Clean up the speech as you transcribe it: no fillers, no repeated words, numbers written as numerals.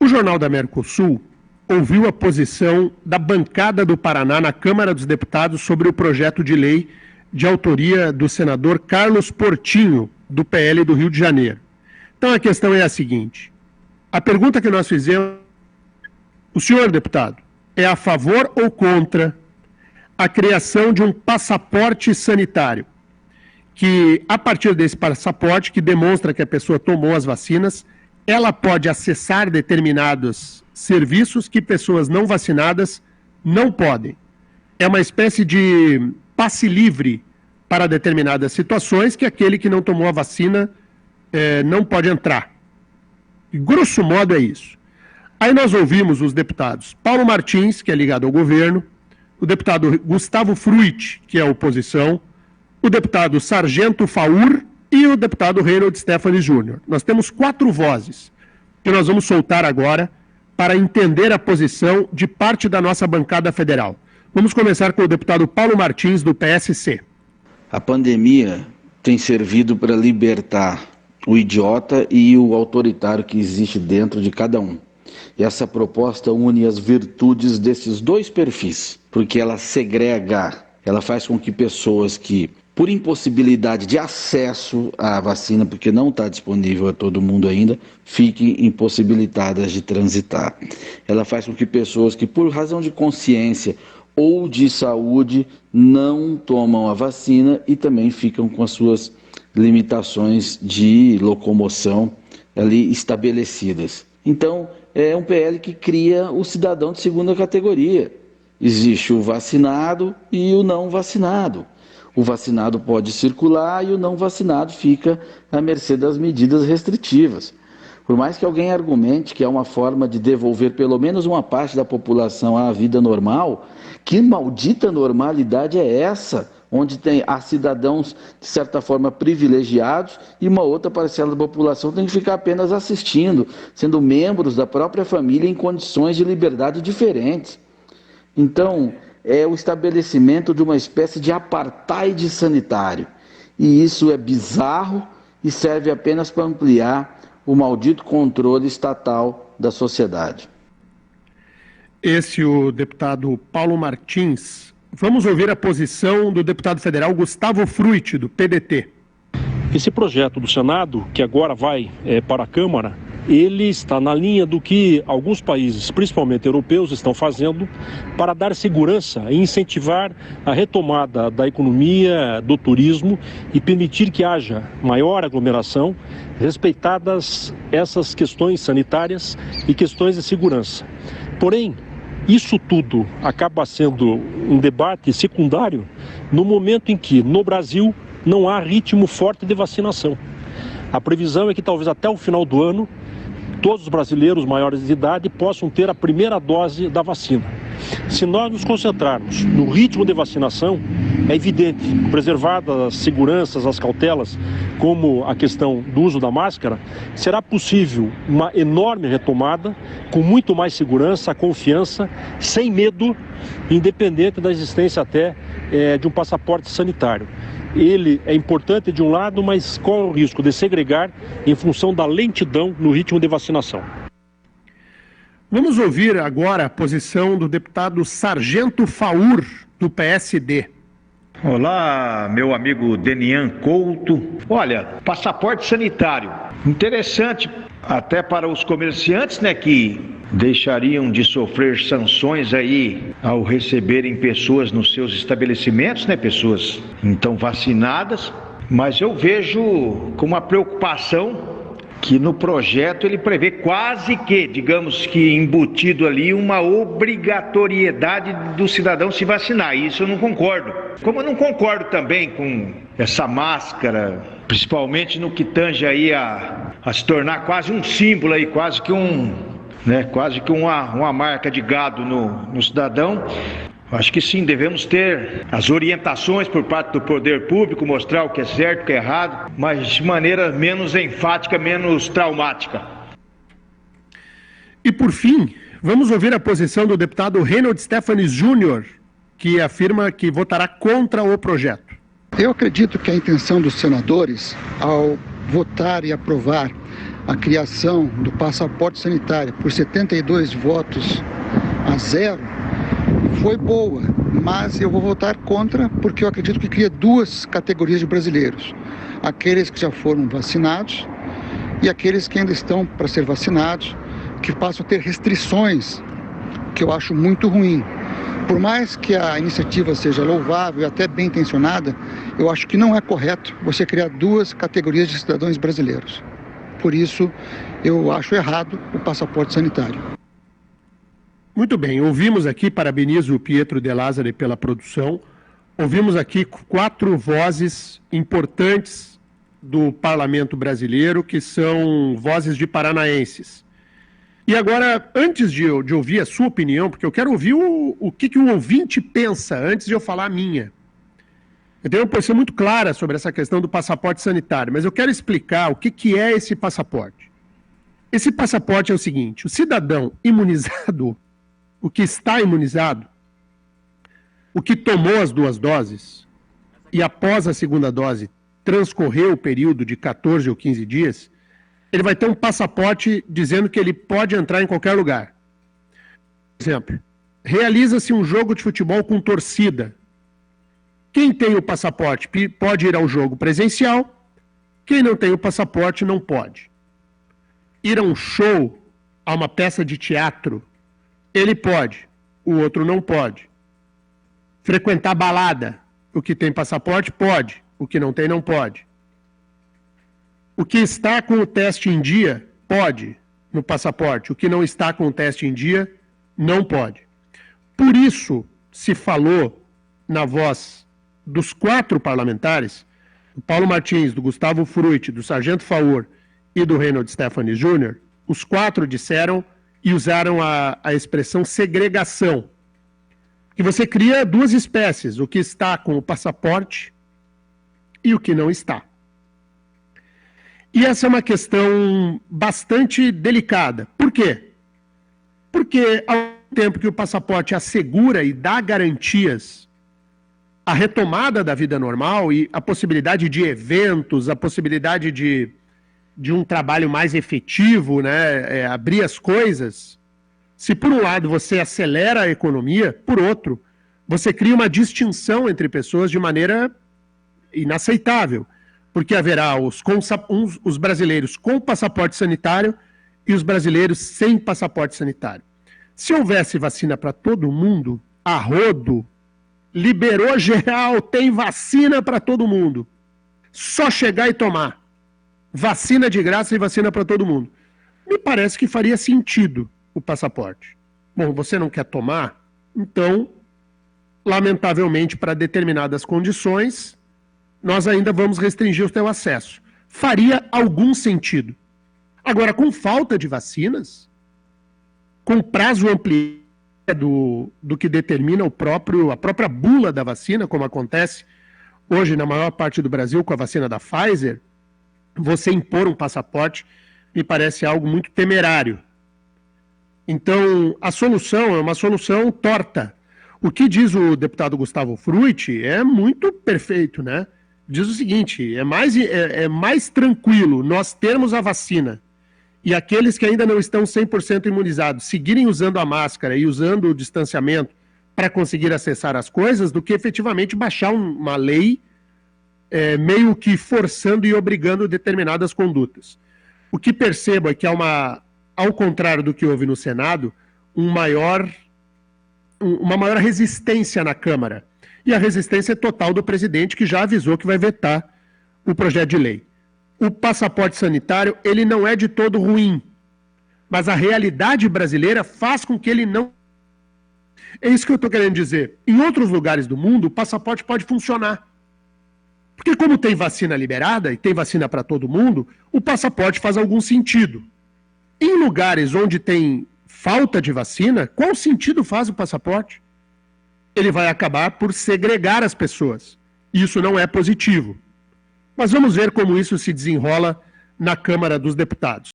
O Jornal da Mercosul ouviu a posição da bancada do Paraná na Câmara dos Deputados sobre o projeto de lei de autoria do senador Carlos Portinho, do PL do Rio de Janeiro. Então a questão é a seguinte: a pergunta que nós fizemos, o senhor deputado é a favor ou contra a criação de um passaporte sanitário, que a partir desse passaporte, que demonstra que a pessoa tomou as vacinas, ela pode acessar determinados serviços que pessoas não vacinadas não podem. É uma espécie de passe livre para determinadas situações que aquele que não tomou a vacina não pode entrar. E, grosso modo é isso. Aí nós ouvimos os deputados Paulo Martins, que é ligado ao governo, o deputado Gustavo Fruit, que é a oposição, o deputado Sargento Faur e o deputado Reynold Stephanie Júnior. Nós temos 4 vozes que nós vamos soltar agora para entender a posição de parte da nossa bancada federal. Vamos começar com o deputado Paulo Martins, do PSC. A pandemia tem servido para libertar o idiota e o autoritário que existe dentro de cada um. E essa proposta une as virtudes desses dois perfis, porque ela segrega, ela faz com que pessoas que, por impossibilidade de acesso à vacina, porque não está disponível a todo mundo ainda, fiquem impossibilitadas de transitar. Ela faz com que pessoas que, por razão de consciência ou de saúde, não tomam a vacina e também ficam com as suas limitações de locomoção ali estabelecidas. Então, é um PL que cria o cidadão de segunda categoria. Existe o vacinado e o não vacinado. O vacinado pode circular e o não vacinado fica à mercê das medidas restritivas. Por mais que alguém argumente que é uma forma de devolver pelo menos uma parte da população à vida normal, que maldita normalidade é essa? Onde há cidadãos, de certa forma, privilegiados e uma outra parcela da população tem que ficar apenas assistindo, sendo membros da própria família em condições de liberdade diferentes. Então, é o estabelecimento de uma espécie de apartheid sanitário. E isso é bizarro e serve apenas para ampliar o maldito controle estatal da sociedade. Esse o deputado Paulo Martins. Vamos ouvir a posição do deputado federal Gustavo Fruit, do PDT. Esse projeto do Senado, que agora vai para a Câmara, ele está na linha do que alguns países, principalmente europeus, estão fazendo para dar segurança e incentivar a retomada da economia, do turismo e permitir que haja maior aglomeração, respeitadas essas questões sanitárias e questões de segurança. Porém, isso tudo acaba sendo um debate secundário no momento em que, no Brasil, não há ritmo forte de vacinação. A previsão é que talvez até o final do ano, todos os brasileiros maiores de idade possam ter a primeira dose da vacina. Se nós nos concentrarmos no ritmo de vacinação, é evidente, preservadas as seguranças, as cautelas, como a questão do uso da máscara, será possível uma enorme retomada, com muito mais segurança, confiança, sem medo, independente da existência até de um passaporte sanitário. Ele é importante de um lado, mas corre o risco de segregar em função da lentidão no ritmo de vacinação. Vamos ouvir agora a posição do deputado Sargento Faur, do PSD. Olá, meu amigo Denian Couto. Olha, passaporte sanitário, interessante até para os comerciantes, né, que deixariam de sofrer sanções aí ao receberem pessoas nos seus estabelecimentos, né, pessoas então vacinadas, mas eu vejo com uma preocupação que no projeto ele prevê quase que, digamos que embutido ali, uma obrigatoriedade do cidadão se vacinar. Isso eu não concordo. Como eu não concordo também com essa máscara, principalmente no que tange aí a se tornar quase um símbolo aí, quase que uma marca de gado no cidadão. Acho que sim, devemos ter as orientações por parte do poder público, mostrar o que é certo, o que é errado, mas de maneira menos enfática, menos traumática. E por fim, vamos ouvir a posição do deputado Reynold Stephanie Júnior, que afirma que votará contra o projeto. Eu acredito que a intenção dos senadores, ao votar e aprovar a criação do passaporte sanitário por 72 votos a 0 foi boa, mas eu vou votar contra porque eu acredito que cria duas categorias de brasileiros: aqueles que já foram vacinados e aqueles que ainda estão para ser vacinados, que passam a ter restrições, que eu acho muito ruim. Por mais que a iniciativa seja louvável e até bem intencionada, eu acho que não é correto você criar duas categorias de cidadãos brasileiros. Por isso, eu acho errado o passaporte sanitário. Muito bem, ouvimos aqui, parabenizo o Pietro De Lázari pela produção, ouvimos aqui 4 vozes importantes do parlamento brasileiro, que são vozes de paranaenses. E agora, antes de ouvir a sua opinião, porque eu quero ouvir o que o ouvinte pensa, antes de eu falar a minha. Eu tenho uma posição muito clara sobre essa questão do passaporte sanitário, mas eu quero explicar o que é esse passaporte. Esse passaporte é o seguinte: o cidadão imunizado, o que está imunizado, o que tomou as 2 doses e após a segunda dose transcorreu o período de 14 ou 15 dias, ele vai ter um passaporte dizendo que ele pode entrar em qualquer lugar. Por exemplo, realiza-se um jogo de futebol com torcida. Quem tem o passaporte pode ir ao jogo presencial, quem não tem o passaporte não pode. Ir a um show, a uma peça de teatro, ele pode, o outro não pode. Frequentar balada, o que tem passaporte pode, o que não tem não pode. O que está com o teste em dia pode no passaporte, o que não está com o teste em dia não pode. Por isso se falou na voz dos 4 parlamentares, do Paulo Martins, do Gustavo Frutti, do Sargento Faur e do Reynold Stephanie Jr., os 4 disseram e usaram a expressão segregação, que você cria 2 espécies, o que está com o passaporte e o que não está. E essa é uma questão bastante delicada. Por quê? Porque ao tempo que o passaporte assegura e dá garantias à retomada da vida normal e a possibilidade de eventos, a possibilidade de um trabalho mais efetivo, né, abrir as coisas, se por um lado você acelera a economia, por outro, você cria uma distinção entre pessoas de maneira inaceitável. Porque haverá os brasileiros com passaporte sanitário e os brasileiros sem passaporte sanitário. Se houvesse vacina para todo mundo, a rodo, liberou geral, tem vacina para todo mundo. Só chegar e tomar. Vacina de graça e vacina para todo mundo. Me parece que faria sentido o passaporte. Bom, você não quer tomar? Então, lamentavelmente, para determinadas condições, nós ainda vamos restringir o seu acesso. Faria algum sentido. Agora, com falta de vacinas, com prazo ampliado do que determina a própria bula da vacina, como acontece hoje na maior parte do Brasil com a vacina da Pfizer, você impor um passaporte me parece algo muito temerário. Então, a solução é uma solução torta. O que diz o deputado Gustavo Frutti é muito perfeito, né? Diz o seguinte: é mais tranquilo nós termos a vacina e aqueles que ainda não estão 100% imunizados seguirem usando a máscara e usando o distanciamento para conseguir acessar as coisas, do que efetivamente baixar uma lei meio que forçando e obrigando determinadas condutas. O que percebo é que há ao contrário do que houve no Senado, uma maior resistência na Câmara. E a resistência é total do presidente, que já avisou que vai vetar o projeto de lei. O passaporte sanitário, ele não é de todo ruim, mas a realidade brasileira faz com que ele não... É isso que eu estou querendo dizer. Em outros lugares do mundo, o passaporte pode funcionar. Porque como tem vacina liberada e tem vacina para todo mundo, o passaporte faz algum sentido. Em lugares onde tem falta de vacina, qual sentido faz o passaporte? Ele vai acabar por segregar as pessoas. Isso não é positivo. Mas vamos ver como isso se desenrola na Câmara dos Deputados.